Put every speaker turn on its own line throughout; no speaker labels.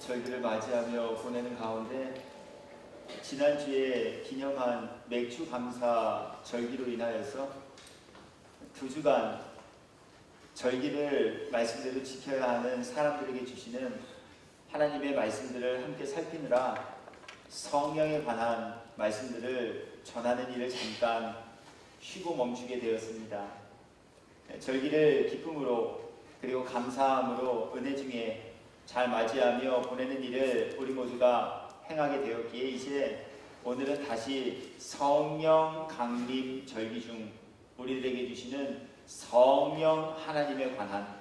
절기를 맞이하며 보내는 가운데 지난주에 기념한 맥주 감사 절기로 인하여서 2주간 절기를 말씀대로 지켜야 하는 사람들에게 주시는 하나님의 말씀들을 함께 살피느라 성령에 관한 말씀들을 전하는 일을 잠깐 쉬고 멈추게 되었습니다. 절기를 기쁨으로 그리고 감사함으로 은혜 중에 잘 맞이하며 보내는 일을 우리 모두가 행하게 되었기에 이제 오늘은 다시 성령 강림 절기 중 우리들에게 주시는 성령 하나님에 관한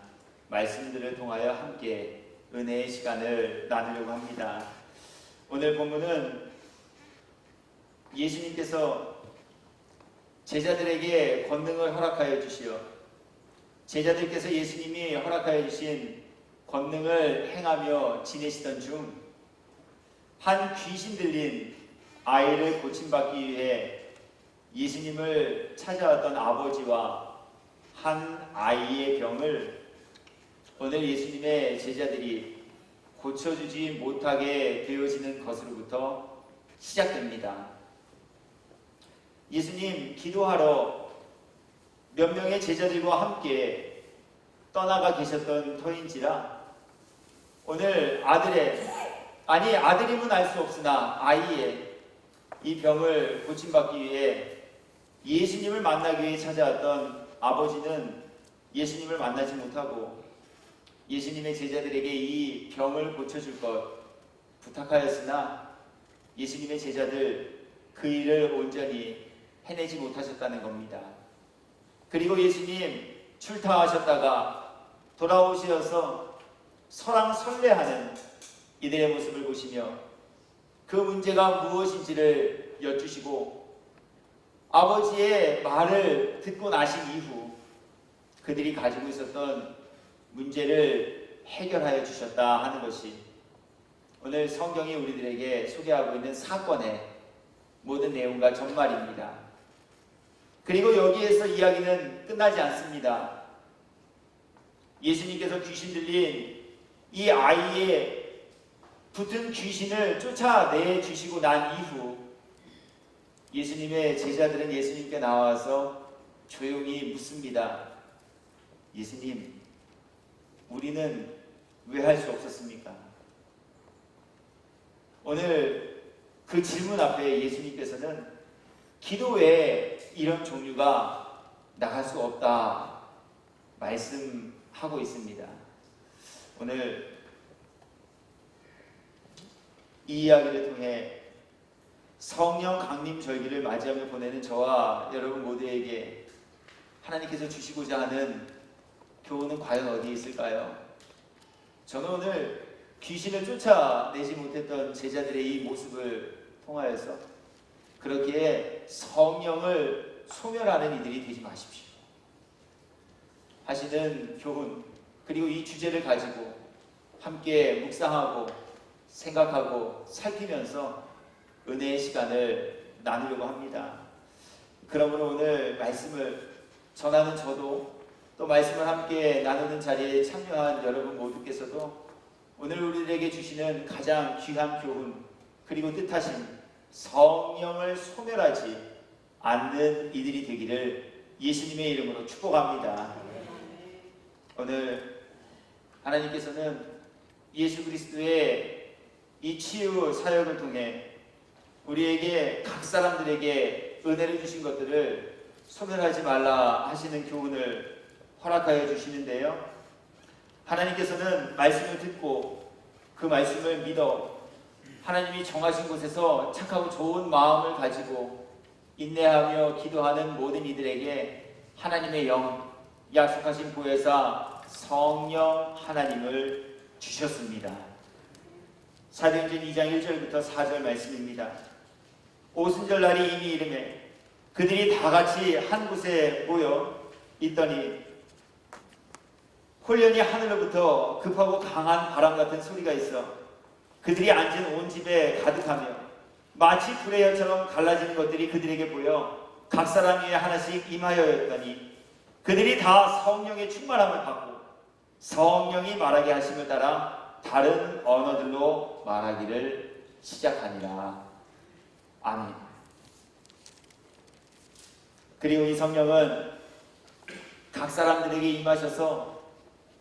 말씀들을 통하여 함께 은혜의 시간을 나누려고 합니다. 오늘 본문은 예수님께서 제자들에게 권능을 허락하여 주시어 제자들께서 예수님이 허락하여 주신 권능을 행하며 지내시던 중 한 귀신 들린 아이를 고침받기 위해 예수님을 찾아왔던 아버지와 한 아이의 병을 오늘 예수님의 제자들이 고쳐주지 못하게 되어지는 것으로부터 시작됩니다. 예수님 기도하러 몇 명의 제자들과 함께 떠나가 계셨던 터인지라 오늘 아들임은 알 수 없으나 아이의 이 병을 고침받기 위해 예수님을 만나기 위해 찾아왔던 아버지는 예수님을 만나지 못하고 예수님의 제자들에게 이 병을 고쳐줄 것 부탁하였으나 예수님의 제자들 그 일을 온전히 해내지 못하셨다는 겁니다. 그리고 예수님 출타하셨다가 돌아오셔서 설왕설래하는 이들의 모습을 보시며 그 문제가 무엇인지를 여쭈시고 아버지의 말을 듣고 나신 이후 그들이 가지고 있었던 문제를 해결하여 주셨다 하는 것이 오늘 성경이 우리들에게 소개하고 있는 사건의 모든 내용과 전말입니다. 그리고 여기에서 이야기는 끝나지 않습니다. 예수님께서 귀신 들린 이 아이의 붙은 귀신을 쫓아내 주시고 난 이후 예수님의 제자들은 예수님께 나와서 조용히 묻습니다. 예수님, 우리는 왜 할 수 없었습니까? 오늘 그 질문 앞에 예수님께서는 기도 외에 이런 종류가 나갈 수 없다 말씀하고 있습니다. 오늘 이 이야기를 통해 성령 강림 절기를 맞이하며 보내는 저와 여러분 모두에게 하나님께서 주시고자 하는 교훈은 과연 어디에 있을까요? 저는 오늘 귀신을 쫓아내지 못했던 제자들의 이 모습을 통하여서 그렇기에 성령을 소멸하는 이들이 되지 마십시오 하시는 교훈, 그리고 이 주제를 가지고 함께 묵상하고 생각하고 살피면서 은혜의 시간을 나누려고 합니다. 그러므로 오늘 말씀을 전하는 저도 또 말씀을 함께 나누는 자리에 참여한 여러분 모두께서도 오늘 우리들에게 주시는 가장 귀한 교훈 그리고 뜻하신 성령을 소멸하지 않는 이들이 되기를 예수님의 이름으로 축복합니다. 오늘 하나님께서는 예수 그리스도의 이 치유 사역을 통해 우리에게 각 사람들에게 은혜를 주신 것들을 소멸하지 말라 하시는 교훈을 허락하여 주시는데요. 하나님께서는 말씀을 듣고 그 말씀을 믿어 하나님이 정하신 곳에서 착하고 좋은 마음을 가지고 인내하며 기도하는 모든 이들에게 하나님의 영, 약속하신 보혜사 성령 하나님을 주셨습니다. 사도행전 2장 1절부터 4절 말씀입니다. 오순절날이 이미 이르매 그들이 다 같이 한 곳에 모여 있더니 홀련히 하늘로부터 급하고 강한 바람 같은 소리가 있어 그들이 앉은 온 집에 가득하며 마치 불의 혀처럼 갈라지는 것들이 그들에게 보여 각 사람 위에 하나씩 임하여였더니 그들이 다 성령의 충만함을 받고 성령이 말하게 하심을 따라 다른 언어들로 말하기를 시작하니라. 아멘. 그리고 이 성령은 각 사람들에게 임하셔서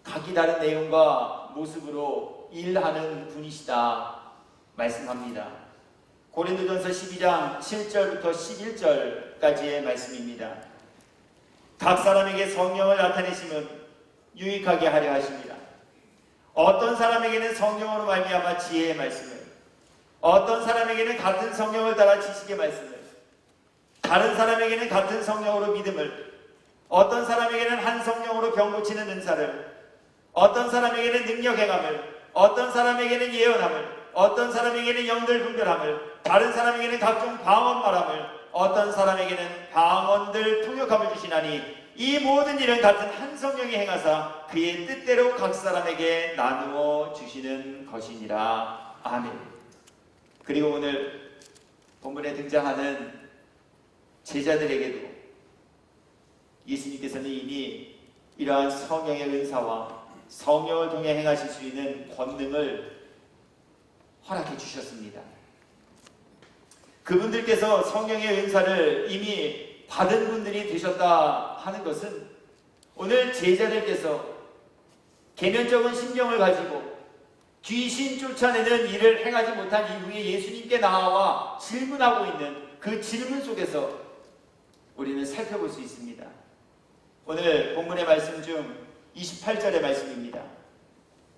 각기 다른 내용과 모습으로 일하는 분이시다 말씀합니다. 고린도전서 12장 7절부터 11절까지의 말씀입니다. 각 사람에게 성령을 나타내심은 유익하게 하려 하십니다. 어떤 사람에게는 성령으로 말미암아 지혜의 말씀을, 어떤 사람에게는 같은 성령을 따라 지식의 말씀을, 다른 사람에게는 같은 성령으로 믿음을, 어떤 사람에게는 한 성령으로 병 고치는 은사를, 어떤 사람에게는 능력 행함을, 어떤 사람에게는 예언함을, 어떤 사람에게는 영들 분별함을, 다른 사람에게는 각종 방언 말함을, 어떤 사람에게는 방언들 통역함을 주시나니 이 모든 일은 같은 한 성령이 행하사 그의 뜻대로 각 사람에게 나누어 주시는 것이니라. 아멘. 그리고 오늘 본문에 등장하는 제자들에게도 예수님께서는 이미 이러한 성령의 은사와 성령을 통해 행하실 수 있는 권능을 허락해 주셨습니다. 그분들께서 성령의 은사를 이미 받은 분들이 되셨다 하는 것은 오늘 제자들께서 계면적인 신경을 가지고 귀신 쫓아내는 일을 행하지 못한 이후에 예수님께 나와 질문하고 있는 그 질문 속에서 우리는 살펴볼 수 있습니다. 오늘 본문의 말씀 중 28절의 말씀입니다.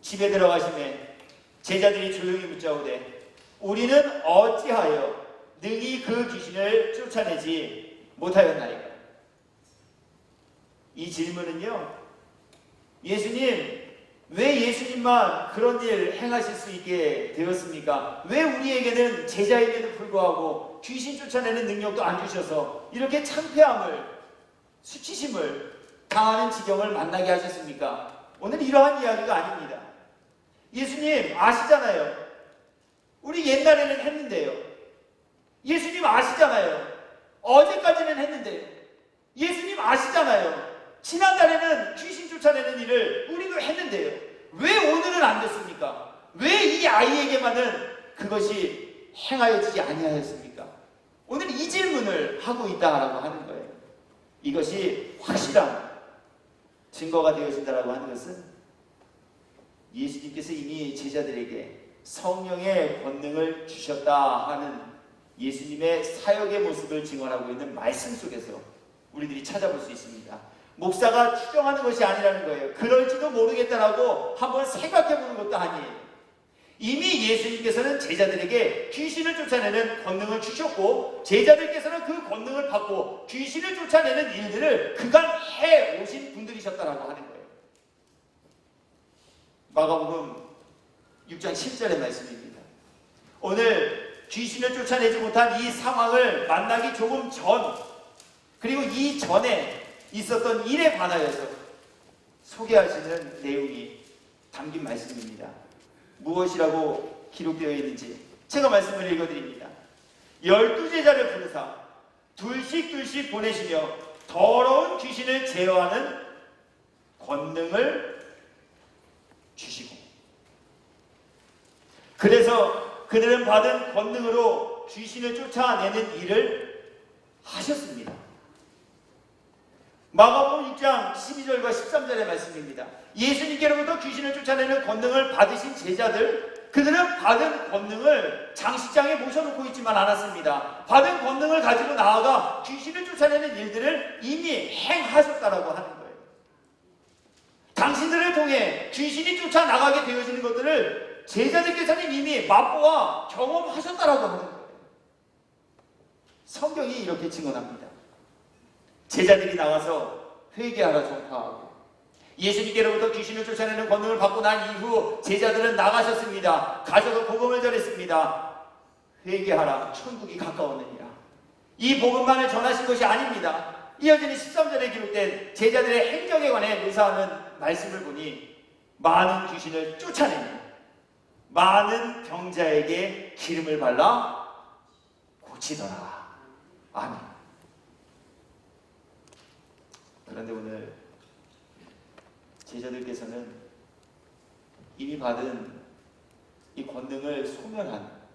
집에 들어가심에 제자들이 조용히 묻자오되 우리는 어찌하여 능히 그 귀신을 쫓아내지 못하였나이까? 이 질문은요, 예수님, 왜 예수님만 그런 일 행하실 수 있게 되었습니까? 왜 우리에게는 제자임에도 불구하고 귀신 쫓아내는 능력도 안 주셔서 이렇게 창피함을, 수치심을 당하는 지경을 만나게 하셨습니까? 오늘 이러한 이야기가 아닙니다. 예수님 아시잖아요. 우리 옛날에는 했는데요. 예수님 아시잖아요. 어제까지는 했는데요. 예수님 아시잖아요. 지난달에는 귀신 쫓아내는 일을 우리도 했는데요. 왜 오늘은 안 됐습니까? 왜 이 아이에게만은 그것이 행하여지지 아니하였습니까? 오늘 이 질문을 하고 있다라고 하는 거예요. 이것이 확실한 증거가 되어진다라고 하는 것은 예수님께서 이미 제자들에게 성령의 권능을 주셨다 하는 예수님의 사역의 모습을 증언하고 있는 말씀 속에서 우리들이 찾아볼 수 있습니다. 목사가 추정하는 것이 아니라는 거예요. 그럴지도 모르겠다라고 한번 생각해보는 것도 아니에요. 이미 예수님께서는 제자들에게 귀신을 쫓아내는 권능을 주셨고 제자들께서는 그 권능을 받고 귀신을 쫓아내는 일들을 그간 해오신 분들이셨다라고 하는 거예요. 마가복음 6장 10절의 말씀입니다. 오늘 귀신을 쫓아내지 못한 이 상황을 만나기 조금 전, 그리고 이 전에 있었던 일에 관하여서 소개하시는 내용이 담긴 말씀입니다. 무엇이라고 기록되어 있는지 제가 말씀을 읽어드립니다. 12제자를 부르사 둘씩 보내시며 더러운 귀신을 제어하는 권능을 주시고, 그래서 그들은 받은 권능으로 귀신을 쫓아내는 일을 하셨습니다. 마가복음 6장 12절과 13절의 말씀입니다. 예수님께로부터 귀신을 쫓아내는 권능을 받으신 제자들, 그들은 받은 권능을 장식장에 모셔놓고 있지만 않았습니다. 받은 권능을 가지고 나아가 귀신을 쫓아내는 일들을 이미 행하셨다라고 하는 거예요. 당신들을 통해 귀신이 쫓아나가게 되어지는 것들을 제자들께서는 이미 맛보아 경험하셨다라고 하는 거예요. 성경이 이렇게 증언합니다. 제자들이 나가서 회개하라 전파하고, 예수님께로부터 귀신을 쫓아내는 권능을 받고 난 이후 제자들은 나가셨습니다. 가셔서 복음을 전했습니다. 회개하라, 천국이 가까웠느니라. 이 복음만을 전하신 것이 아닙니다. 이어지는 13절에 기록된 제자들의 행적에 관해 묘사하는 말씀을 보니 많은 귀신을 쫓아내며 많은 병자에게 기름을 발라 고치더라. 아멘. 그런데 오늘 제자들께서는 이미 받은 이 권능을 소멸한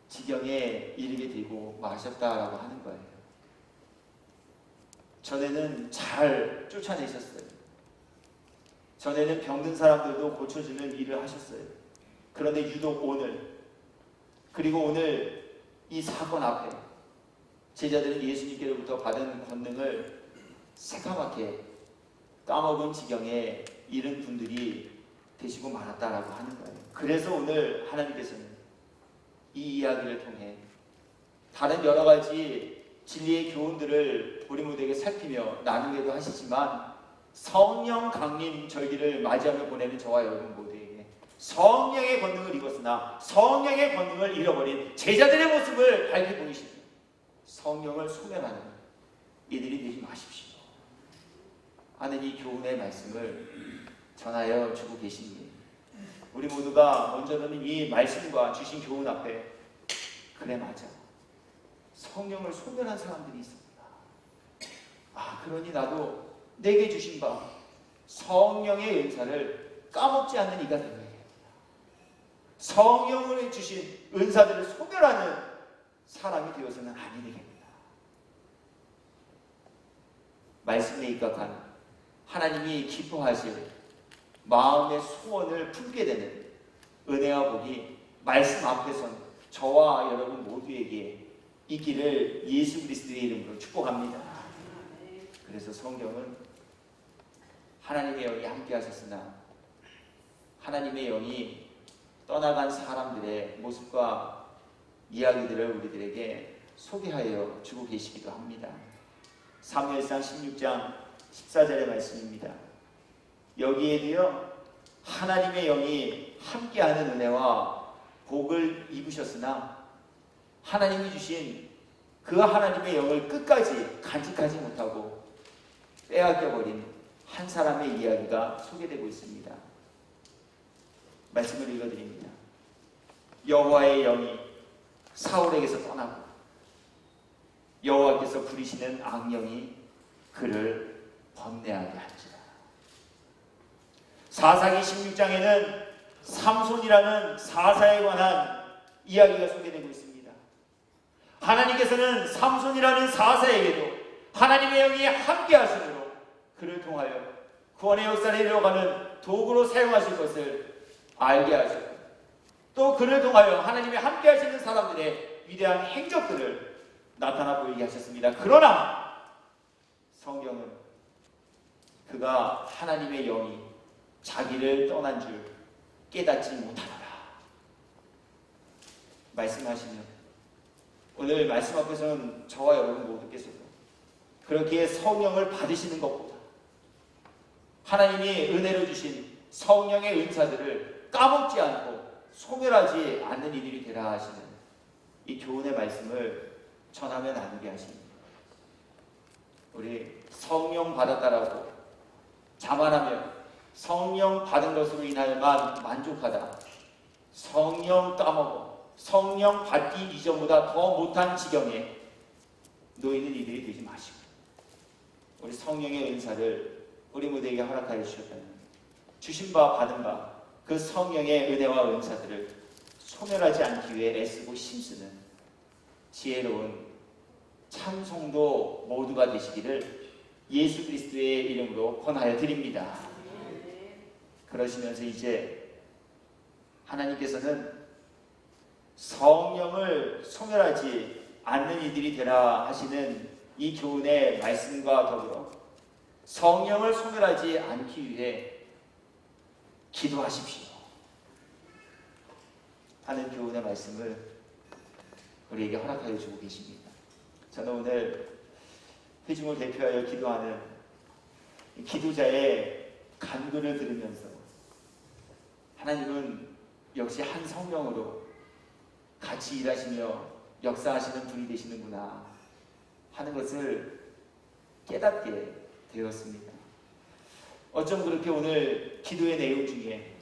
지경에 이르게 되고 마셨다라고 하는 거예요. 전에는 잘 쫓아내셨어요. 전에는 병든 사람들도 고쳐주는 일을 하셨어요. 그런데 유독 오늘, 그리고 오늘 이 사건 앞에 제자들은 예수님께로부터 받은 권능을 새까맣게 까먹은 지경에 이른 분들이 되시고 말았다라고 하는 거예요. 그래서 오늘 하나님께서는 이 이야기를 통해 다른 여러 가지 진리의 교훈들을 우리 모두에게 살피며 나누기도 하시지만 성령 강림 절기를 맞이하며 보내는 저와 여러분 모두에게 성령의 권능을 입었으나 성령의 권능을 잃어버린 제자들의 모습을 밝히 보이시며 성령을 소멸하는 이들이 되지 마십시오 하는 이 교훈의 말씀을 전하여 주고 계십니다. 우리 모두가 먼저는 이 말씀과 주신 교훈 앞에 그래 맞아, 성령을 소멸한 사람들이 있습니다. 그러니 나도 내게 주신 바 성령의 은사를 까먹지 않는 이가 되어야겠다. 성령을 주신 은사들을 소멸하는 사람이 되어서는 아니 되겠다. 말씀에 입각한 하나님이 기뻐하실 마음의 소원을 품게 되는 은혜와 복이 말씀 앞에선 저와 여러분 모두에게 있기를 예수 그리스도의 이름으로 축복합니다. 그래서 성경은 하나님의 영이 함께 하셨으나 하나님의 영이 떠나간 사람들의 모습과 이야기들을 우리들에게 소개하여 주고 계시기도 합니다. 사무엘상 16장 14절의 말씀입니다. 여기에도요 하나님의 영이 함께하는 은혜와 복을 입으셨으나 하나님이 주신 그 하나님의 영을 끝까지 간직하지 못하고 빼앗겨버린 한 사람의 이야기가 소개되고 있습니다. 말씀을 읽어드립니다. 여호와의 영이 사울에게서 떠나고 여호와께서 부리시는 악령이 그를 번뇌하게 한지라. 사사기 16장에는 삼손이라는 사사에 관한 이야기가 소개되고 있습니다. 하나님께서는 삼손이라는 사사에게도 하나님의 영이 함께 하심으로 그를 통하여 구원의 역사를 이루어가는 도구로 사용하실 것을 알게 하셨고 또 그를 통하여 하나님의 함께 하시는 사람들의 위대한 행적들을 나타나 보이게 하셨습니다. 그러나 성경은 그가 하나님의 영이 자기를 떠난 줄 깨닫지 못하더라 말씀하시며 오늘 말씀 앞에서는 저와 여러분 모두께서도 그렇게 성령을 받으시는 것보다 하나님이 은혜로 주신 성령의 은사들을 까먹지 않고 소멸하지 않는 이들이 되라 하시는 이 교훈의 말씀을 전하며 나누게 하십니다. 우리 성령 받았다라고 자만하며 성령 받은 것으로 인하여만 만족하다 성령 까먹어 성령 받기 이전보다 더 못한 지경에 놓이는 이들이 되지 마시고 우리 성령의 은사를 우리 모두에게 허락하여 주셨다는 주신 바 받은 바 그 성령의 은혜와 은사들을 소멸하지 않기 위해 애쓰고 힘쓰는 지혜로운 참 성도 모두가 되시기를 예수 그리스도의 이름으로 권하여 드립니다. 그러시면서 이제 하나님께서는 성령을 소멸하지 않는 이들이 되라 하시는 이 교훈의 말씀과 더불어 성령을 소멸하지 않기 위해 기도하십시오 하는 교훈의 말씀을 우리에게 허락하여 주고 계십니다. 저는 오늘 회중을 대표하여 기도하는 기도자의 간구를 들으면서 하나님은 역시 한 성령으로 같이 일하시며 역사하시는 분이 되시는구나 하는 것을 깨닫게 되었습니다. 어쩜 그렇게 오늘 기도의 내용 중에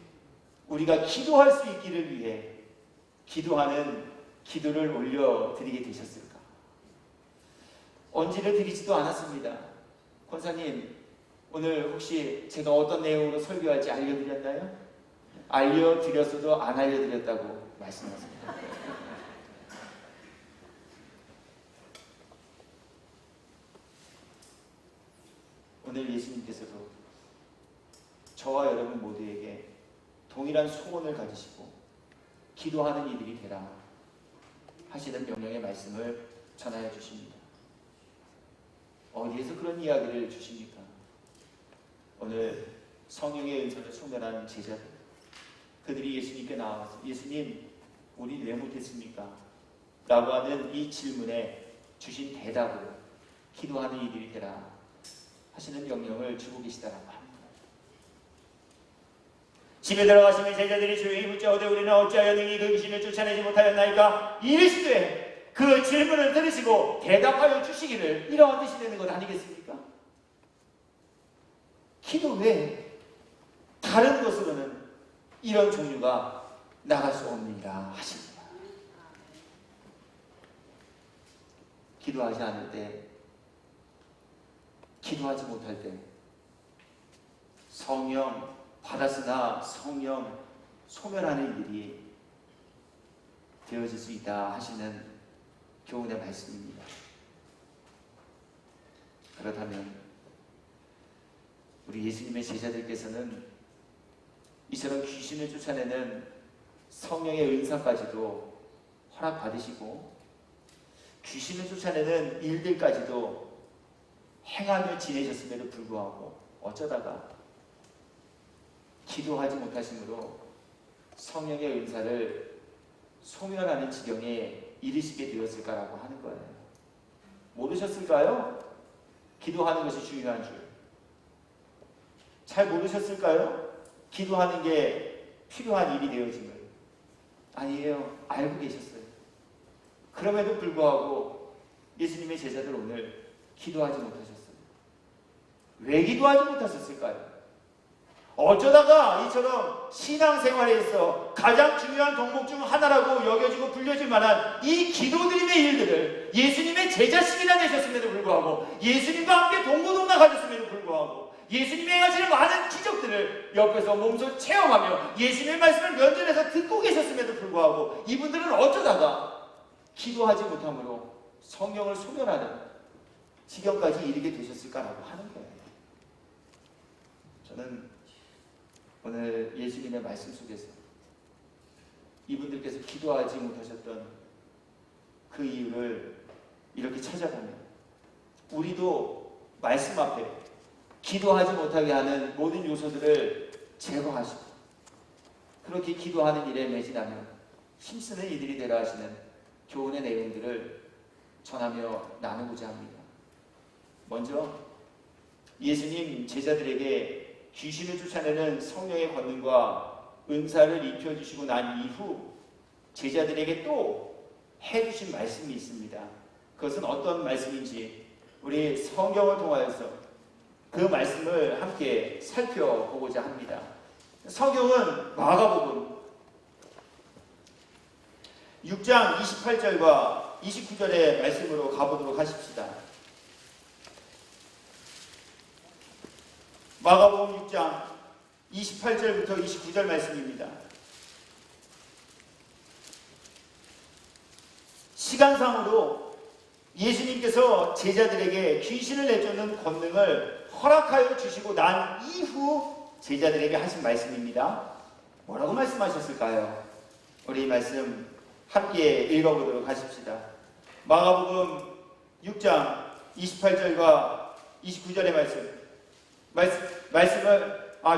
우리가 기도할 수 있기를 위해 기도하는 기도를 올려드리게 되셨을까? 언지를 드리지도 않았습니다. 권사님, 오늘 혹시 제가 어떤 내용으로 설교할지 알려드렸나요? 알려드렸어도 안 알려드렸다고 말씀하세요. 오늘 예수님께서도 저와 여러분 모두에게 동일한 소원을 가지시고 기도하는 이들이 되라 하시는 명령의 말씀을 전하여 주십니다. 어디에서 그런 이야기를 주십니까? 오늘 성령의 은사를 소멸하는 제자들, 그들이 예수님께 나와서 예수님, 우리 왜 못했습니까? 라고 하는 이 질문에 주신 대답으로 기도하는 이들이 되라 하시는 명령을 주고 계시다라고 합니다. 집에 들어가시면 제자들이 주의 묻자오되 우리는 어찌하여 능히 그 귀신을 쫓아내지 못하였나이까? 이르시되 그 질문을 들으시고 대답하여 주시기를 이러한 뜻이 되는 것 아니겠습니까? 기도 외에 다른 것으로는 이런 종류가 나갈 수 없느니라 하십니다. 기도하지 않을 때, 기도하지 못할 때 성령 받았으나 성령 소멸하는 일이 되어질 수 있다 하시는 교훈의 말씀입니다. 그렇다면 우리 예수님의 제자들께서는 이처럼 귀신을 쫓아내는 성령의 은사까지도 허락받으시고 귀신을 쫓아내는 일들까지도 행하며 지내셨음에도 불구하고 어쩌다가 기도하지 못하심으로 성령의 은사를 소멸하는 지경에 이르시게 되었을까라고 하는 거예요. 모르셨을까요? 기도하는 것이 중요한 줄. 잘 모르셨을까요? 기도하는 게 필요한 일이 되어짐을. 아니에요. 알고 계셨어요. 그럼에도 불구하고 예수님의 제자들 오늘 기도하지 못하셨어요. 왜 기도하지 못하셨을까요? 어쩌다가 이처럼 신앙생활에서 가장 중요한 덕목 중 하나라고 여겨지고 불려질 만한 이 기도드림의 일들을 예수님의 제자식이라 되셨음에도 불구하고 예수님과 함께 동고동락하셨음에도 불구하고 예수님이 행하시는 많은 기적들을 옆에서 몸소 체험하며 예수님의 말씀을 면전에서 듣고 계셨음에도 불구하고 이분들은 어쩌다가 기도하지 못함으로 성령을 소멸하는 지경까지 이르게 되셨을까라고 하는 거예요. 저는 오늘 예수님의 말씀 속에서 이분들께서 기도하지 못하셨던 그 이유를 이렇게 찾아보면 우리도 말씀 앞에 기도하지 못하게 하는 모든 요소들을 제거하시고 그렇게 기도하는 일에 매진하며 힘쓰는 이들이 되라 하시는 교훈의 내용들을 전하며 나누고자 합니다. 먼저 예수님 제자들에게 귀신을 쫓아내는 성령의 권능과 은사를 입혀주시고 난 이후 제자들에게 또 해주신 말씀이 있습니다. 그것은 어떤 말씀인지 우리 성경을 통하여서 그 말씀을 함께 살펴보고자 합니다. 성경은 마가복음 6장 28절과 29절의 말씀으로 가보도록 하십시다. 마가복음 6장 28절부터 29절 말씀입니다. 시간상으로 예수님께서 제자들에게 귀신을 내쫓는 권능을 허락하여 주시고 난 이후 제자들에게 하신 말씀입니다. 뭐라고 말씀하셨을까요? 우리 이 말씀 함께 읽어보도록 하십시다. 마가복음 6장 28절과 29절의 말씀을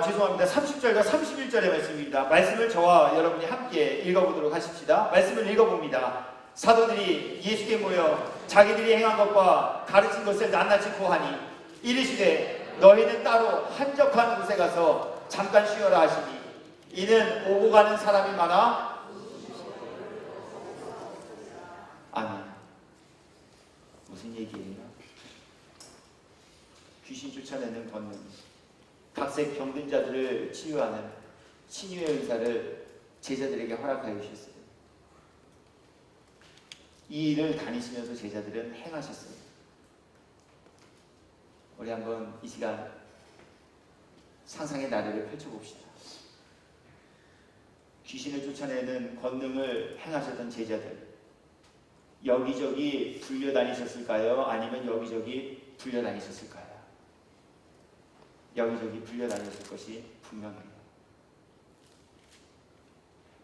죄송합니다. 30절과 31절의 말씀입니다. 말씀을 저와 여러분이 함께 읽어보도록 하십시다. 말씀을 읽어봅니다. 사도들이 예수께 모여 자기들이 행한 것과 가르친 것을 낱낱이 고하니 이르시되 너희는 따로 한적한 곳에 가서 잠깐 쉬어라 하시니 이는 오고 가는 사람이 많아. 아멘. 무슨 얘기예요? 귀신 쫓아내는 권능, 각색 병든 자들을 치유하는 치유의 은사를 제자들에게 허락하여 주셨어요. 이 일을 다니시면서 제자들은 행하셨어요. 우리 한번 이 시간 상상의 나래를 펼쳐봅시다. 귀신을 쫓아내는 권능을 행하셨던 제자들, 여기저기 불려다니셨을까요? 아니면 여기저기 불려다니셨을까요? 여기저기 불려다녔을 것이 분명해요.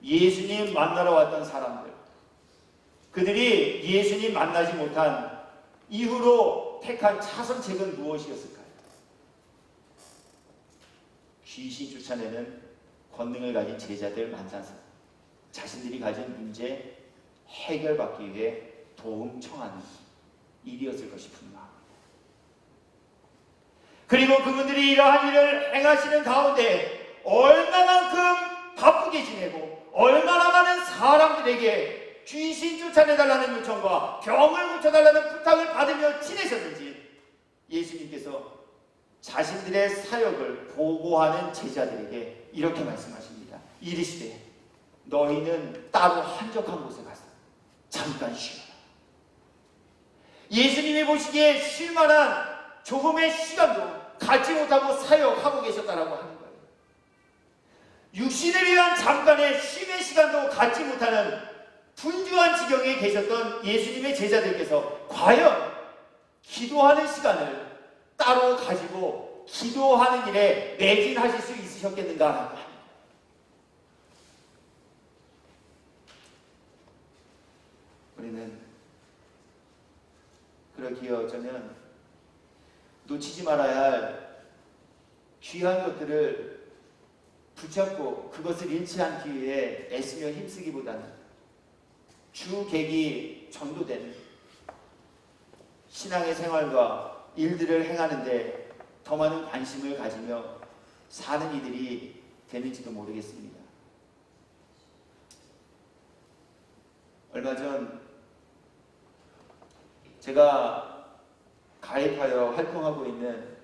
예수님 만나러 왔던 사람들, 그들이 예수님 만나지 못한 이후로 택한 차선책은 무엇이었을까요? 귀신 쫓아내는 권능을 가진 제자들 만나서 자신들이 가진 문제 해결받기 위해 도움 청하는 일이었을 것이 분명합니다. 그리고 그분들이 이러한 일을 행하시는 가운데 얼마만큼 바쁘게 지내고 얼마나 많은 사람들에게 귀신 쫓아내달라는 요청과 병을 고쳐달라는 부탁을 받으며 지내셨는지 예수님께서 자신들의 사역을 보고하는 제자들에게 이렇게 말씀하십니다. 이르시되 너희는 따로 한적한 곳에 가서 잠깐 쉬어라. 예수님이 보시기에 쉴 만한 조금의 시간도 갖지 못하고 사역하고 계셨다라고 하는 거예요. 육신을 위한 잠깐의 쉼의 시간도 갖지 못하는 분주한 지경에 계셨던 예수님의 제자들께서 과연 기도하는 시간을 따로 가지고 기도하는 일에 매진하실 수 있으셨겠는가라고 합니다. 우리는 그러기에 어쩌면 놓치지 말아야 할 귀한 것들을 붙잡고 그것을 잃지 않기 위해 애쓰며 힘쓰기보다는 주객이 전도되는 신앙의 생활과 일들을 행하는데 더 많은 관심을 가지며 사는 이들이 되는지도 모르겠습니다. 얼마 전 제가 가입하여 활동하고 있는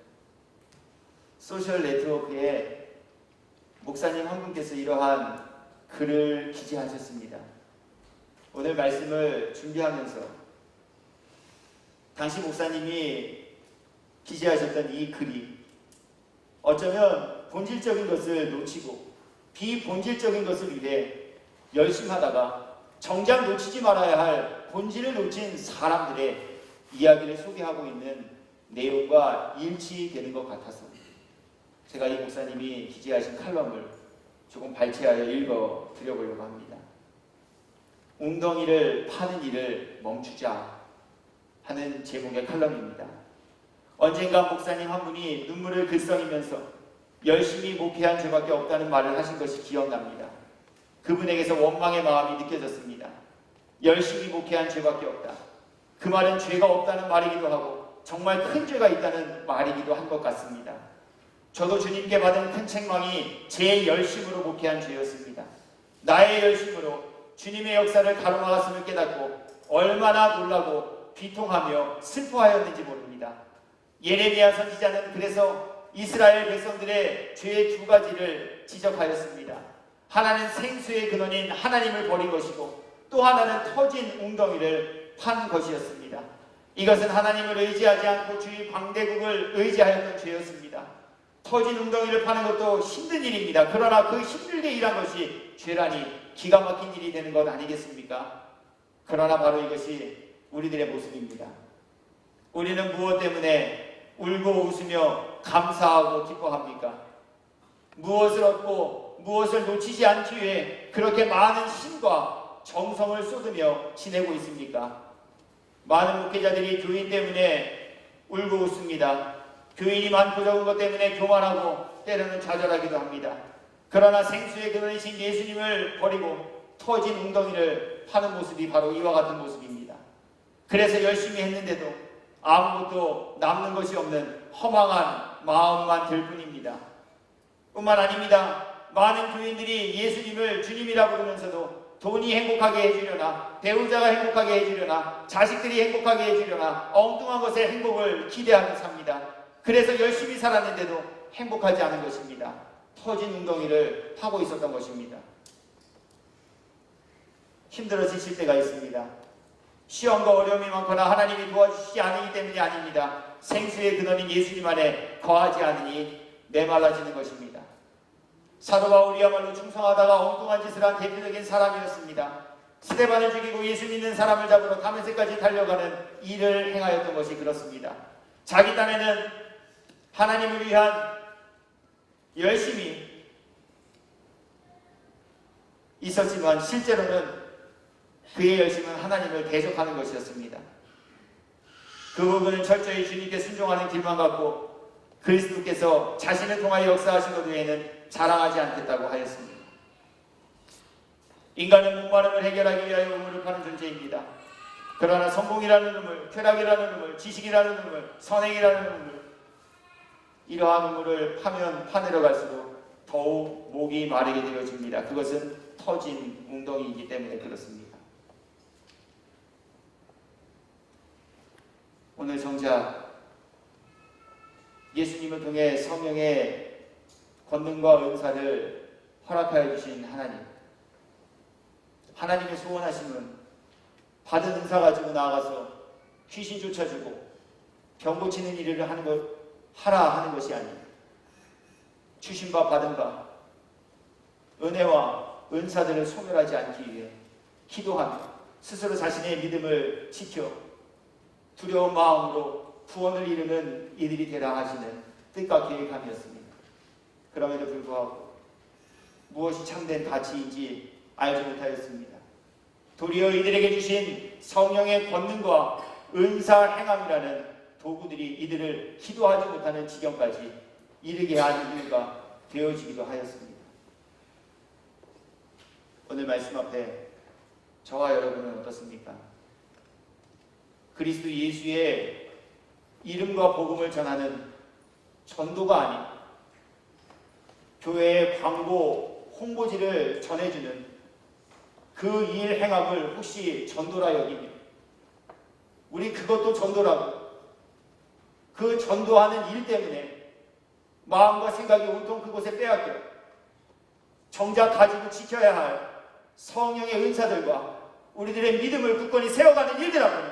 소셜 네트워크에 목사님 한 분께서 이러한 글을 기재하셨습니다. 오늘 말씀을 준비하면서 당시 목사님이 기재하셨던 이 글이 어쩌면 본질적인 것을 놓치고 비본질적인 것을 위해 열심히 하다가 정작 놓치지 말아야 할 본질을 놓친 사람들의 이야기를 소개하고 있는 내용과 일치되는 것 같아서 제가 이 목사님이 기재하신 칼럼을 조금 발췌하여 읽어 드려보려고 합니다. 웅덩이를 파는 일을 멈추자 하는 제목의 칼럼입니다. 언젠가 목사님 한 분이 눈물을 글썽이면서 열심히 목회한 죄밖에 없다는 말을 하신 것이 기억납니다. 그분에게서 원망의 마음이 느껴졌습니다. 열심히 목회한 죄밖에 없다. 그 말은 죄가 없다는 말이기도 하고 정말 큰 죄가 있다는 말이기도 한 것 같습니다. 저도 주님께 받은 큰 책망이 제 열심으로 목회한 죄였습니다. 나의 열심으로 주님의 역사를 가로막았음을 깨닫고 얼마나 놀라고 비통하며 슬퍼하였는지 모릅니다. 예레미야 선지자는 그래서 이스라엘 백성들의 죄의 두 가지를 지적하였습니다. 하나는 생수의 근원인 하나님을 버린 것이고 또 하나는 터진 웅덩이를 판 것이었습니다. 이것은 하나님을 의지하지 않고 주의 광대국을 의지하였던 죄였습니다. 터진 웅덩이를 파는 것도 힘든 일입니다. 그러나 그 힘들게 일한 것이 죄라니 기가 막힌 일이 되는 것 아니겠습니까? 그러나 바로 이것이 우리들의 모습입니다. 우리는 무엇 때문에 울고 웃으며 감사하고 기뻐합니까? 무엇을 얻고 무엇을 놓치지 않기 위해 그렇게 많은 힘과 정성을 쏟으며 지내고 있습니까? 많은 목회자들이 교인 때문에 울고 웃습니다. 교인이 많고 적은 것 때문에 교만하고 때로는 좌절하기도 합니다. 그러나 생수의 근원이신 예수님을 버리고 터진 웅덩이를 파는 모습이 바로 이와 같은 모습입니다. 그래서 열심히 했는데도 아무것도 남는 것이 없는 허망한 마음만 들 뿐입니다. 뿐만 아닙니다. 많은 교인들이 예수님을 주님이라 부르면서도 돈이 행복하게 해주려나, 배우자가 행복하게 해주려나, 자식들이 행복하게 해주려나 엉뚱한 것에 행복을 기대하며 삽니다. 그래서 열심히 살았는데도 행복하지 않은 것입니다. 터진 웅덩이를 파고 있었던 것입니다. 힘들어지실 때가 있습니다. 시험과 어려움이 많거나 하나님이 도와주시지 않으기 때문이 아닙니다. 생수의 근원인 예수님 안에 거하지 않으니 메말라지는 것입니다. 사도 바울이야말로 충성하다가 엉뚱한 짓을 한 대표적인 사람이었습니다. 스데반을 죽이고 예수 믿는 사람을 잡으러 다메섹까지 달려가는 일을 행하였던 것이 그렇습니다. 자기 딴에는 하나님을 위한 열심이 있었지만 실제로는 그의 열심은 하나님을 대적하는 것이었습니다. 그 부분은 철저히 주님께 순종하는 길만 갖고 그리스도께서 자신을 통하여 역사하신 것 외에는 자랑하지 않겠다고 하였습니다. 인간은 목마름을 해결하기 위하여 우물을 파는 존재입니다. 그러나 성공이라는 우물, 쾌락이라는 우물, 지식이라는 우물, 선행이라는 우물, 이러한 우물을 파면 파내려갈수록 더욱 목이 마르게 되어집니다. 그것은 터진 웅덩이이기 때문에 그렇습니다. 오늘 정작 예수님을 통해 성령의 권능과 은사를 허락하여 주신 하나님의 소원하심은 받은 은사 가지고 나아가서 귀신 쫓아주고 병 고치는 일을 하라 하는 것이 아니에요. 주신 바 받은 바 은혜와 은사들을 소멸하지 않기 위해 기도하며 스스로 자신의 믿음을 지켜 두려운 마음으로 구원을 이루는 이들이 되라 하시는 뜻과 계획함이었습니다. 그럼에도 불구하고 무엇이 참된 가치인지 알지 못하였습니다. 도리어 이들에게 주신 성령의 권능과 은사 행함이라는 도구들이 이들을 기도하지 못하는 지경까지 이르게 하는 이유가 되어지기도 하였습니다. 오늘 말씀 앞에 저와 여러분은 어떻습니까? 그리스도 예수의 이름과 복음을 전하는 전도가 아닌 교회의 광고, 홍보지를 전해주는 그 일 행함을 혹시 전도라 여기며 우리 그것도 전도라고 그 전도하는 일 때문에 마음과 생각이 온통 그곳에 빼앗겨 정작 가지고 지켜야 할 성령의 은사들과 우리들의 믿음을 굳건히 세워가는 일들하고는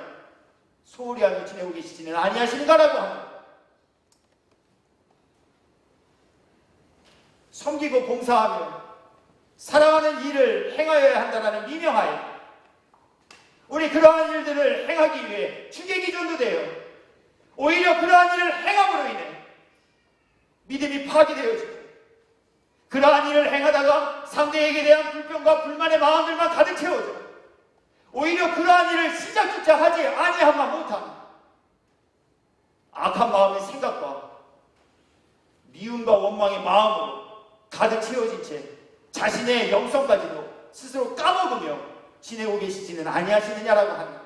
소홀히 하며 지내고 계시지는 아니하시는가라고 합니다. 섬기고 봉사하며 사랑하는 일을 행하여야 한다는 미명하에 우리 그러한 일들을 행하기 위해 주객이 전도되어 오히려 그러한 일을 행함으로 인해 믿음이 파괴되어지고 그러한 일을 행하다가 상대에게 대한 불평과 불만의 마음들만 가득 채워져 오히려 그러한 일을 시작조차 하지 아니하만 못한 악한 마음의 생각과 미움과 원망의 마음으로 가득 채워진 채 자신의 영성까지도 스스로 까먹으며 지내고 계시지는 아니하시느냐라고 합니다.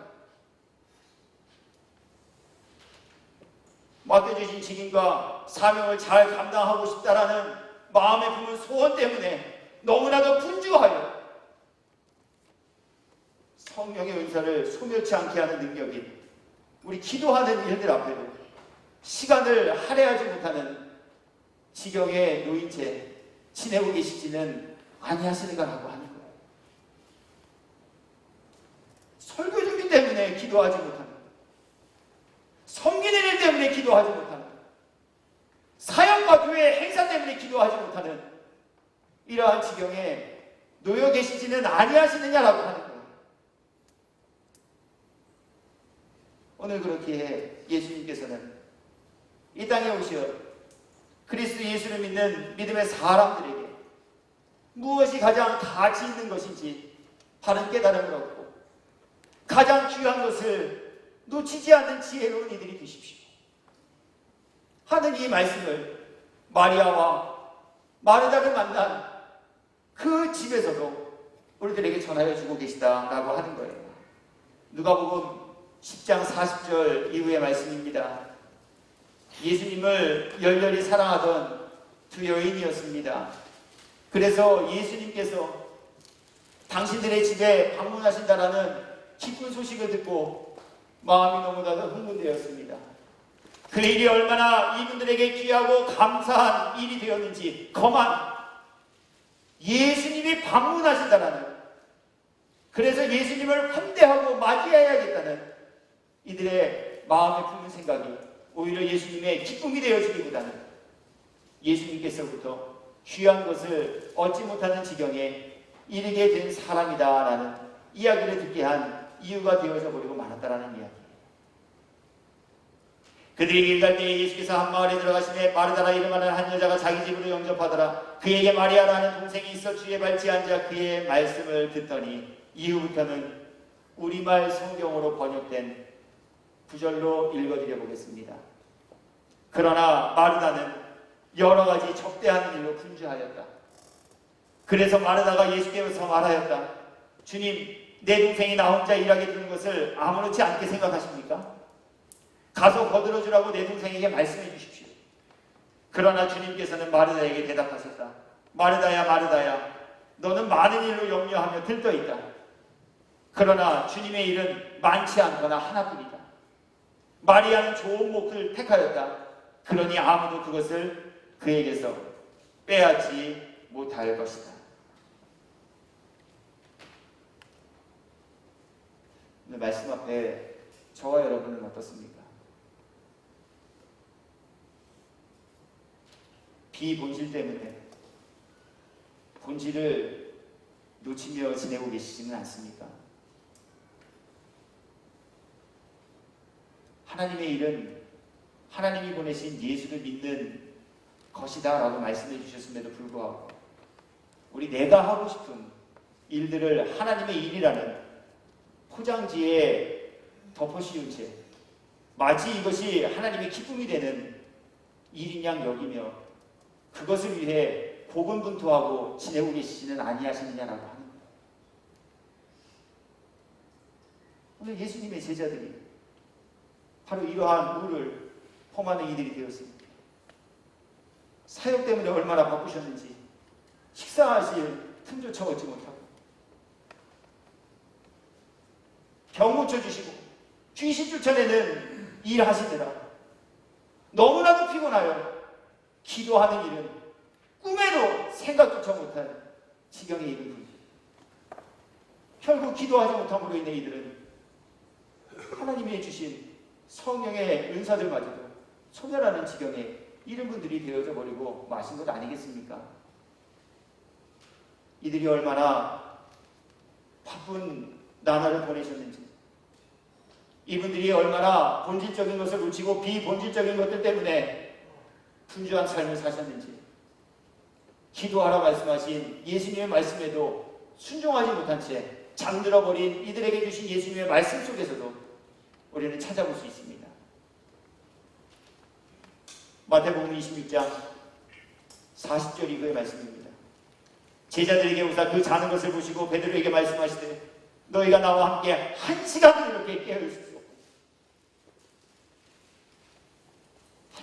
맡겨주신 직임과 사명을 잘 감당하고 싶다라는 마음에 품은 소원 때문에 너무나도 분주하여 성령의 은사를 소멸치 않게 하는 능력인 우리 기도하는 일들 앞에도 시간을 할애하지 못하는 지경에 놓인 채 지내고 계시지는 아니하시는가라고 하는 거예요. 설교 준비 때문에 기도하지 못하는 섬기는 일 때문에 기도하지 못하는 사역과 교회 행사 때문에 기도하지 못하는 이러한 지경에 놓여 계시지는 아니하시느냐라고 하는 거예요. 오늘 그렇게 예수님께서는 이 땅에 오시어 그리스도 예수를 믿는 믿음의 사람들에게 무엇이 가장 가치 있는 것인지 바른 깨달음을 얻고 가장 귀한 것을 놓치지 않는 지혜로운 이들이 되십시오 하는 이 말씀을 마리아와 마르다를 만난 그 집에서도 우리들에게 전하여 주고 계시다라고 하는 거예요. 누가복음 10장 40절 이후의 말씀입니다. 예수님을 열렬히 사랑하던 두 여인이었습니다. 그래서 예수님께서 당신들의 집에 방문하신다라는 기쁜 소식을 듣고 마음이 너무나도 흥분되었습니다. 그 일이 얼마나 이분들에게 귀하고 감사한 일이 되었는지 거만 예수님이 방문하신다라는 그래서 예수님을 환대하고 맞이해야겠다는 이들의 마음에 품은 생각이 오히려 예수님의 기쁨이 되어지기보다는 예수님께서부터 귀한 것을 얻지 못하는 지경에 이르게 된 사람이다라는 이야기를 듣게 한 이유가 되어져 버리고 말았다라는 이야기예요. 그들이 길 갈 때에 예수께서 한 마을에 들어가시매 마르다라 이름하는 한 여자가 자기 집으로 영접하더라. 그에게 마리아라는 동생이 있어 주의 발치에 앉아 그의 말씀을 듣더니 이후부터는 우리말 성경으로 번역된 구절로 읽어드려 보겠습니다. 그러나 마르다는 여러 가지 접대하는 일로 분주하였다. 그래서 마르다가 예수께서 말하였다. 주님, 내 동생이 나 혼자 일하게 두는 것을 아무렇지 않게 생각하십니까? 가서 거들어주라고 내 동생에게 말씀해 주십시오. 그러나 주님께서는 마르다에게 대답하셨다. 마르다야, 마르다야, 너는 많은 일로 염려하며 들떠있다. 그러나 주님의 일은 많지 않거나 하나뿐이다. 마리아는 좋은 몫을 택하였다. 그러니 아무도 그것을 그에게서 빼앗지 못할 것이다. 오늘 말씀 앞에 저와 여러분은 어떻습니까? 비본질 때문에 본질을 놓치며 지내고 계시지는 않습니까? 하나님의 일은 하나님이 보내신 예수를 믿는 것이다 라고 말씀해 주셨음에도 불구하고 우리 내가 하고 싶은 일들을 하나님의 일이라는 포장지에 덮어씌운 채 마치 이것이 하나님의 기쁨이 되는 일인 양 여기며 그것을 위해 고군분투하고 지내고 계시지는 아니하시느냐라고 하는 거예요. 오늘 예수님의 제자들이 바로 이러한 우를 범하는 이들이 되었습니다. 사역 때문에 얼마나 바쁘셨는지 식사하실 틈조차 얻지 못하고 병 고쳐주시고 귀신 쫓아내는 일하시느라 너무나도 피곤하여 기도하는 일은 꿈에도 생각조차 못한 지경에 이른 분이죠. 결국 기도하지 못함으로 인해 이들은 하나님이 주신 성령의 은사들마저도 소멸하는 지경에 이른 분들이 되어져 버리고 마신 것 아니겠습니까? 이들이 얼마나 바쁜 나날을 보내셨는지, 이분들이 얼마나 본질적인 것을 놓치고 비본질적인 것들 때문에 분주한 삶을 사셨는지, 기도하라 말씀하신 예수님의 말씀에도 순종하지 못한 채 잠들어버린 이들에게 주신 예수님의 말씀 속에서도 우리는 찾아볼 수 있습니다. 마태복음 26장 40절이 그의 말씀입니다. 제자들에게 오사 그 자는 것을 보시고 베드로에게 말씀하시되 너희가 나와 함께 1시간을 이렇게 깨어있을 수 없고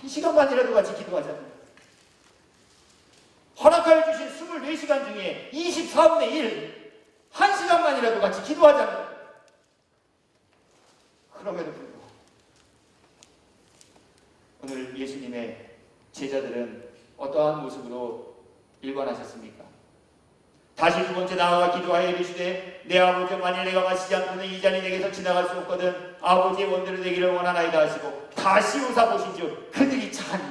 1시간만이라도 같이 기도하자면 허락하여 주신 24시간 중에 24분의 1 1시간만이라도 같이 기도하자면 그럼에도 불구하고 오늘 예수님의 제자들은 어떠한 모습으로 일관하셨습니까? 다시 두 번째 나아가 기도하여 이르시되 내 아버지 만일 내가 마시지 않고는 이 잔이 내게서 지나갈 수 없거든 아버지의 원대로 되기를 원하나이다 하시고 다시 오사 보신즉 그들이 자니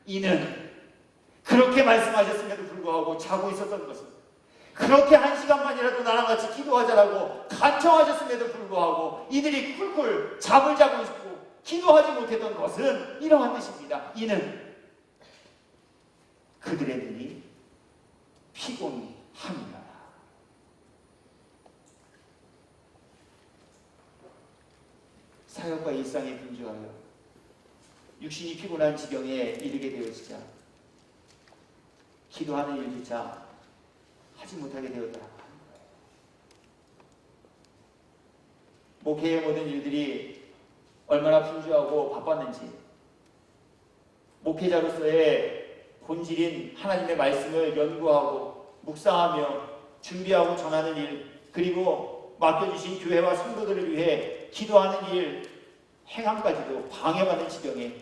이는 그렇게 말씀하셨음에도 불구하고 자고 있었던 것은 그렇게 1시간만이라도 나랑 같이 기도하자라고 간청하셨음에도 불구하고 이들이 쿨쿨 잠을 자고 있고 기도하지 못했던 것은 이러한 뜻입니다. 이는 그들의 눈이 피곤합니다. 사역과 일상에 분주하여 육신이 피곤한 지경에 이르게 되어지자 기도하는 일조차 하지 못하게 되었더라고요. 목회의 모든 일들이 얼마나 분주하고 바빴는지 목회자로서의 본질인 하나님의 말씀을 연구하고 묵상하며 준비하고 전하는 일 그리고 맡겨주신 교회와 성도들을 위해 기도하는 일 행함까지도 방해받는 지경에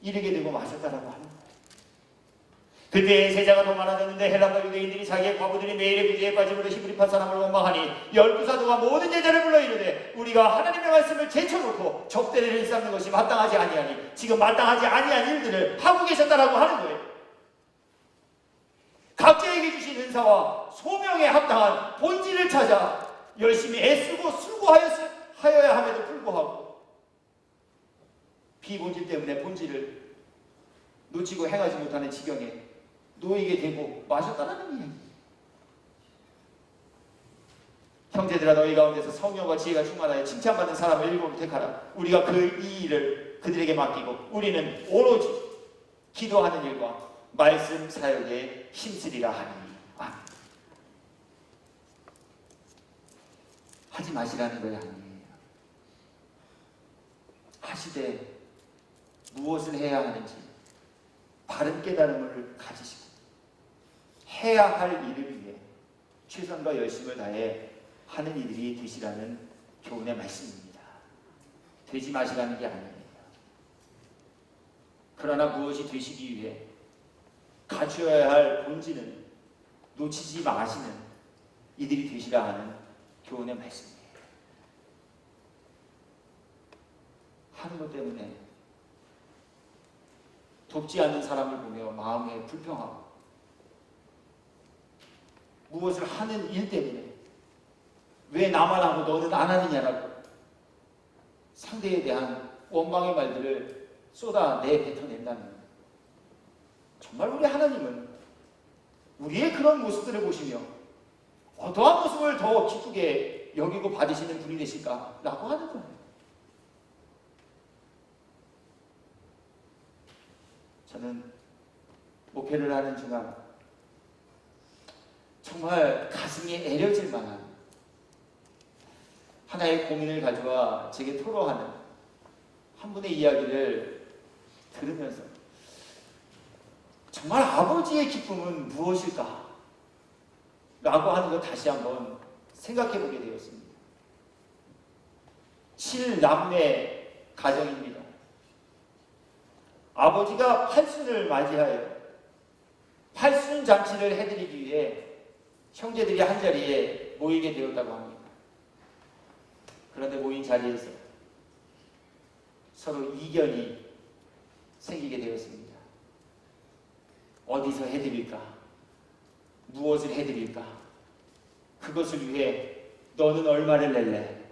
이르게 되고 마셨다라고 합니다. 그때 세자가 더 많아졌는데 헬라파 유대인들이 자기의 과부들이 매일의 비제에 빠짐으로 히브리파 사람을 원망하니 12사도가 모든 제자를 불러 이르되 우리가 하나님의 말씀을 제쳐놓고 접대를 일삼는 것이 마땅하지 아니하니 지금 마땅하지 아니한 일들을 하고 계셨다라고 하는 거예요. 각자에게 주신 은사와 소명에 합당한 본질을 찾아 열심히 애쓰고 수고하여야 함에도 불구하고 비본질 때문에 본질을 놓치고 행하지 못하는 지경에 놓이게 되고 마셨다는 이야기. 형제들아, 너희 가운데서 성령과 지혜가 충만하여 칭찬받는 사람을 일곱을 택하라. 우리가 이 일을 그들에게 맡기고 우리는 오로지 기도하는 일과 말씀 사역에 힘쓰리라 하니. 아멘. 하지 마시라는 것이 아니에요. 하시되 무엇을 해야 하는지 바른 깨달음을 가지시고 해야 할 일을 위해 최선과 열심을 다해 하는 이들이 되시라는 교훈의 말씀입니다. 되지 마시라는 게 아니에요. 그러나 무엇이 되시기 위해 갖추어야 할 본질은 놓치지 마시는 이들이 되시라 하는 교훈의 말씀이에요. 하는 것 때문에 돕지 않는 사람을 보며 마음에 불평하고 무엇을 하는 일 때문에 왜 나만 하고 너는 안 하느냐라고 상대에 대한 원망의 말들을 쏟아내 뱉어낸다는, 정말 우리 하나님은 우리의 그런 모습들을 보시며 어떠한 모습을 더 기쁘게 여기고 받으시는 분이 되실까라고 하는 거예요. 저는 목회를 하는 중간 정말 가슴이 애려질 만한 하나의 고민을 가져와 제게 토로하는 한 분의 이야기를 들으면서 정말 아버지의 기쁨은 무엇일까? 라고 하는 것 다시 한번 생각해 보게 되었습니다. 7남매 가정입니다. 아버지가 팔순을 맞이하여 팔순 잔치를 해드리기 위해 형제들이 한자리에 모이게 되었다고 합니다. 그런데 모인 자리에서 서로 이견이 생기게 되었습니다. 어디서 해드릴까? 무엇을 해드릴까? 그것을 위해 너는 얼마를 낼래?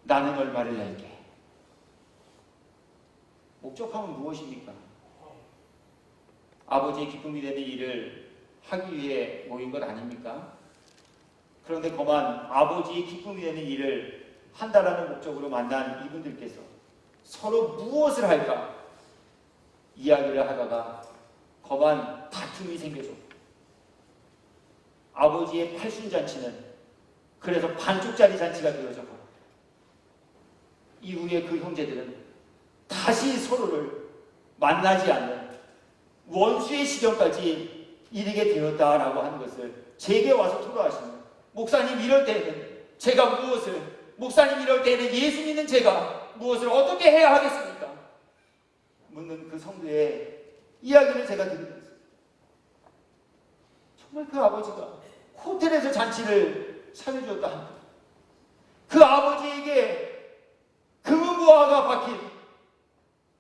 나는 얼마를 낼게. 목적하면 무엇입니까? 아버지의 기쁨이 되는 일을 하기 위해 모인 것 아닙니까? 그런데 거만 아버지의 기쁨이 되는 일을 한다라는 목적으로 만난 이분들께서 서로 무엇을 할까 이야기를 하다가 거만 다툼이 생겨서 아버지의 팔순잔치는 그래서 반쪽짜리 잔치가 되어져고 이후에 그 형제들은 다시 서로를 만나지 않는 원수의 시경까지 이르게 되었다라고 하는 것을 제게 와서 토로하시는, 목사님 이럴 때는 제가 무엇을, 목사님 이럴 때는 예수 믿는 제가 무엇을 어떻게 해야 하겠습니까? 묻는 그 성도의 이야기를 제가 들으면서 정말 그 아버지가 호텔에서 잔치를 차려주었다. 그 아버지에게 금은보화가 박힌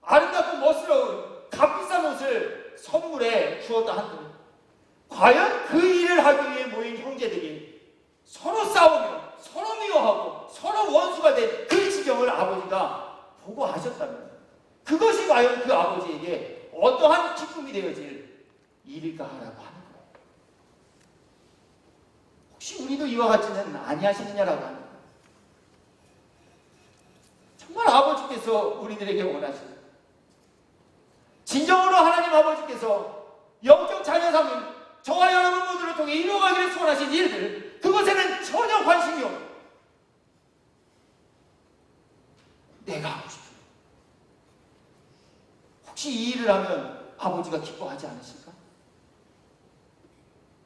아름답고 멋스러운 값비싼 옷을 선물해 주었다 한들, 과연 그 일을 하기 위해 모인 형제들이 서로 싸우며 서로 미워하고 서로 원수가 된 그 지경을 아버지가 보고 하셨다면 그것이 과연 그 아버지에게 어떠한 기쁨이 되어질 일일까 하라고 하는 거예요. 혹시 우리도 이와 같지는 아니하시느냐라고 하는 거예요. 정말 아버지께서 우리들에게 원하시는, 진정으로 하나님 아버지께서 영적 자녀 삼은 저와 여러분 모두를 통해 이루어가기를 소원하신 일들, 그것에는 전혀 관심이 없고 내가 하고 싶은, 혹시 이 일을 하면 아버지가 기뻐하지 않으실까?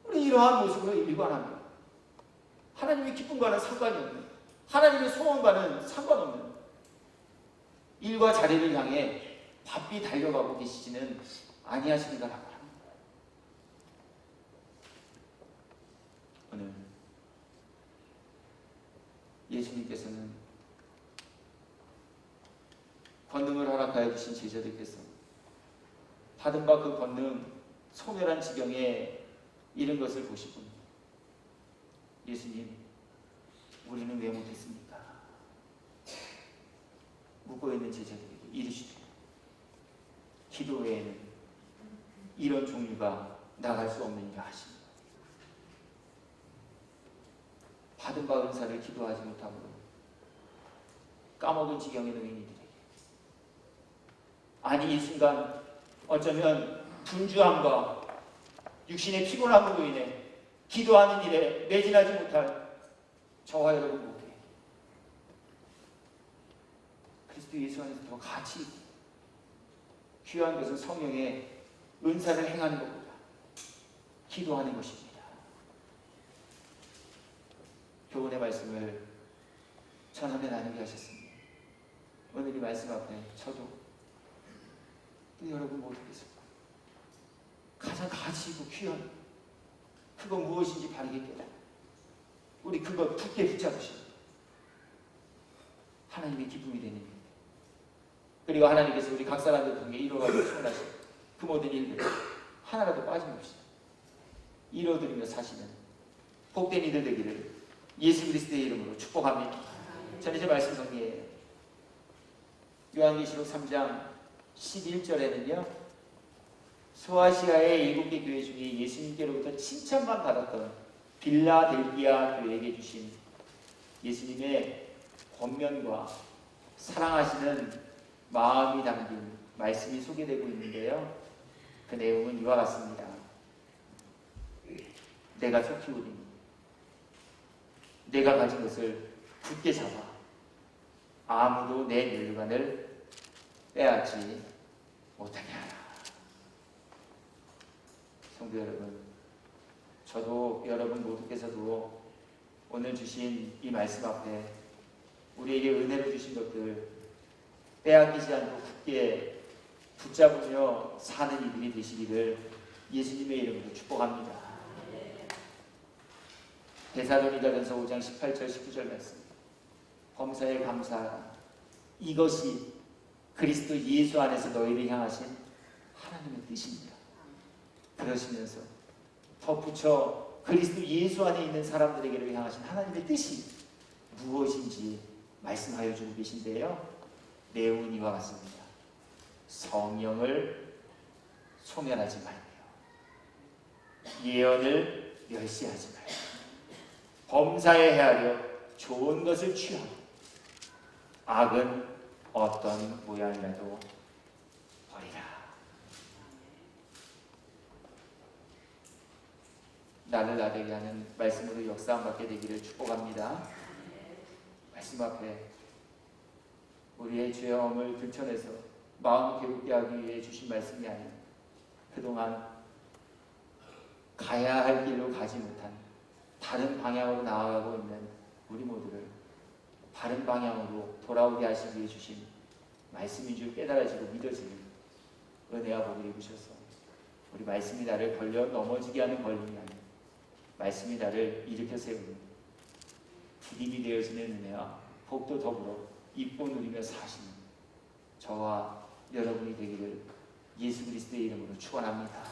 우리 이러한 모습으로 일관합니다. 하나님의 기쁨과는 상관이 없는, 하나님의 소원과는 상관없는 일과 자리를 향해 바삐 달려가고 계시지는 아니하십니다라고 합니다. 오늘 예수님께서는 권능을 허락하여 주신 제자들께서 받은 바 그 권능 소멸한 지경에 이런 것을 보시고 예수님, 우리는 왜 못했습니까? 묻고있는 제자들에게 이르시되 기도 외에는 이런 종류가 나갈 수 없느니라 하십니다. 받은 바 은사를 기도하지 못함으로 까먹은 지경의 노인이들에게, 아니 이 순간 어쩌면 분주함과 육신의 피곤함으로 인해 기도하는 일에 매진하지 못할 저와 여러분 모두에 그리스도 예수 안에서 더 가치 귀한 것은 성령의 은사를 행하는 것보다 기도하는 것입니다. 교훈의 말씀을 전하며 나누게 하셨습니다. 오늘 이 말씀 앞에 저도 또 여러분 모두께서 가장 가치 있고 귀한 그건 무엇인지 바르게 깨달아 우리 그것 굳게 붙잡으시고 하나님의 기쁨이 되는 일, 그리고 하나님께서 우리 각 사람들 통해 이루어가지고 충분하신 그 모든 일들 하나라도 빠짐없이 이루어드리며 사시는 복된 이들 되기를 예수 그리스도의 이름으로 축복합니다. 저는 이제 말씀 정리해요. 요한계시록 3장 11절에는요, 소아시아의 7개 교회 중에 예수님께로부터 칭찬만 받았던 빌라델비아 교회에게 주신 예수님의 권면과 사랑하시는 마음이 담긴 말씀이 소개되고 있는데요. 그 내용은 이와 같습니다. 내가 속히 오리니 내가 가진 것을 굳게 잡아 아무도 내 멸류관을 빼앗지 못하게 하라. 성도 여러분, 저도 여러분 모두께서도 오늘 주신 이 말씀 앞에 우리에게 은혜로 주신 것들 빼앗기지 않고 굳게 붙잡으며 사는 이들이 되시기를 예수님의 이름으로 축복합니다. 데살로니가전서 5장 18절 19절 말씀, 범사에 감사하라. 이것이 그리스도 예수 안에서 너희를 향하신 하나님의 뜻입니다. 그러시면서 덧붙여 그리스도 예수 안에 있는 사람들에게로 향하신 하나님의 뜻이 무엇인지 말씀하여 주고 계신데요. 내용은 이와 같습니다. 성령을 소멸하지 말며 예언을 멸시하지 말며 범사에 헤아려 좋은 것을 취하고 악은 어떤 모양이라도 버리라. 나를 나되게 하는 말씀으로 역사함 받게 되기를 축복합니다. 말씀 앞에 우리의 죄어움을 들춰내서 마음을 괴롭게 하기 위해 주신 말씀이 아닌 그동안 가야 할 길로 가지 못한 다른 방향으로 나아가고 있는 우리 모두를 바른 방향으로 돌아오게 하시기 위해 주신 말씀인 줄 깨달아지고 믿어지는 은혜와 복을 입으셔서 우리 말씀이 나를 걸려 넘어지게 하는 걸림이 아닌 말씀이 나를 일으켜 세우는 기림이 되어지는 은혜와 복도 더불어 입고 누리며 사시는 저와 여러분이 되기를 예수 그리스도의 이름으로 축원합니다.